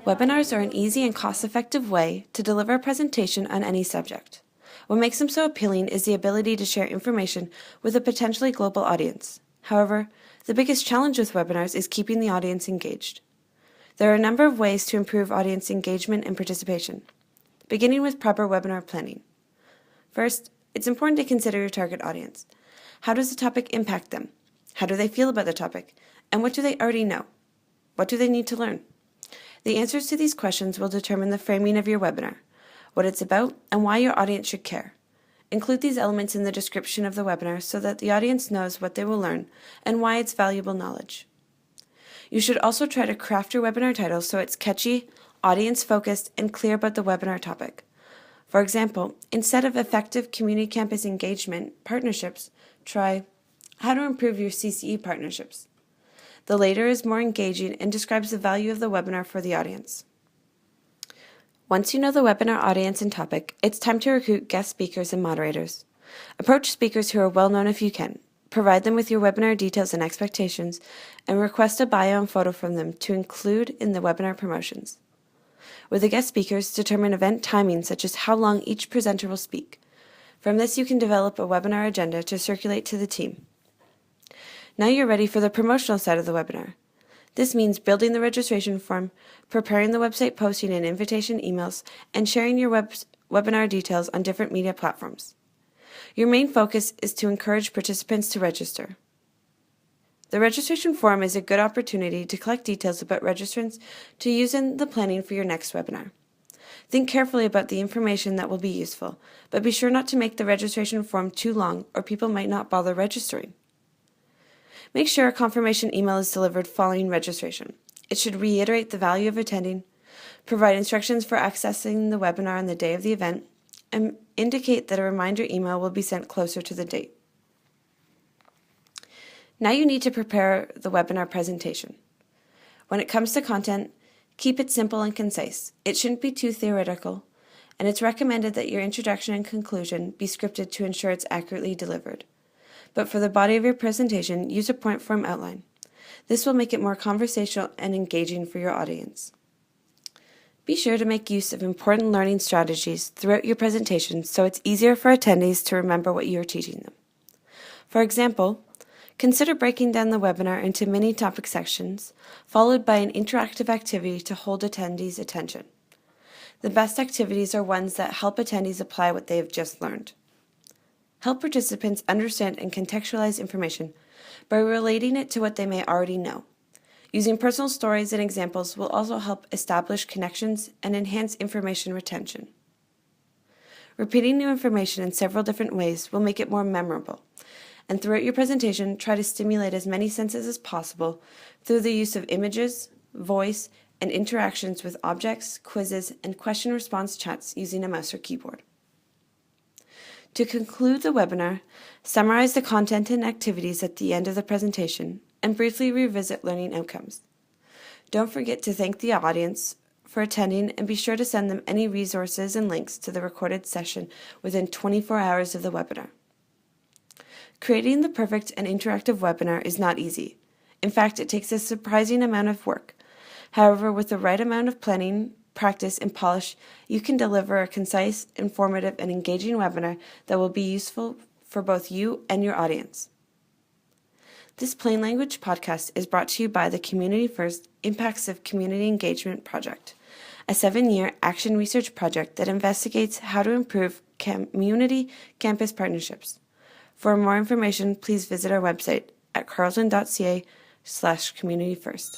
Webinars are an easy and cost-effective way to deliver a presentation on any subject. What makes them so appealing is the ability to share information with a potentially global audience. However, the biggest challenge with webinars is keeping the audience engaged. There are a number of ways to improve audience engagement and participation, beginning with proper webinar planning. First, it's important to consider your target audience. How does the topic impact them? How do they feel about the topic? And what do they already know? What do they need to learn? The answers to these questions will determine the framing of your webinar, what it's about, and why your audience should care. Include these elements in the description of the webinar so that the audience knows what they will learn and why it's valuable knowledge. You should also try to craft your webinar title so it's catchy, audience-focused, and clear about the webinar topic. For example, instead of Effective Community Campus Engagement Partnerships, try How to Improve Your CCE Partnerships. The later is more engaging and describes the value of the webinar for the audience. Once you know the webinar audience and topic, it's time to recruit guest speakers and moderators. Approach speakers who are well known if you can. Provide them with your webinar details and expectations, and request a bio and photo from them to include in the webinar promotions. With the guest speakers, determine event timing such as how long each presenter will speak. From this, you can develop a webinar agenda to circulate to the team. Now you're ready for the promotional side of the webinar. This means building the registration form, preparing the website posting and invitation emails, and sharing your webinar details on different media platforms. Your main focus is to encourage participants to register. The registration form is a good opportunity to collect details about registrants to use in the planning for your next webinar. Think carefully about the information that will be useful, but be sure not to make the registration form too long or people might not bother registering. Make sure a confirmation email is delivered following registration. It should reiterate the value of attending, provide instructions for accessing the webinar on the day of the event, and indicate that a reminder email will be sent closer to the date. Now you need to prepare the webinar presentation. When it comes to content, keep it simple and concise. It shouldn't be too theoretical, and it's recommended that your introduction and conclusion be scripted to ensure it's accurately delivered. But for the body of your presentation, use a point form outline. This will make it more conversational and engaging for your audience. Be sure to make use of important learning strategies throughout your presentation so it's easier for attendees to remember what you are teaching them. For example, consider breaking down the webinar into mini topic sections, followed by an interactive activity to hold attendees' attention. The best activities are ones that help attendees apply what they have just learned. Help participants understand and contextualize information by relating it to what they may already know. Using personal stories and examples will also help establish connections and enhance information retention. Repeating new information in several different ways will make it more memorable, and throughout your presentation, try to stimulate as many senses as possible through the use of images, voice, and interactions with objects, quizzes, and question-response chats using a mouse or keyboard. To conclude the webinar, summarize the content and activities at the end of the presentation and briefly revisit learning outcomes. Don't forget to thank the audience for attending and be sure to send them any resources and links to the recorded session within 24 hours of the webinar. Creating the perfect and interactive webinar is not easy. In fact, it takes a surprising amount of work. However, with the right amount of planning, practice, and polish, you can deliver a concise, informative, and engaging webinar that will be useful for both you and your audience. This Plain Language podcast is brought to you by the Community First Impacts of Community Engagement Project, a 7-year action research project that investigates how to improve community campus partnerships. For more information, please visit our website at carleton.ca/communityfirst.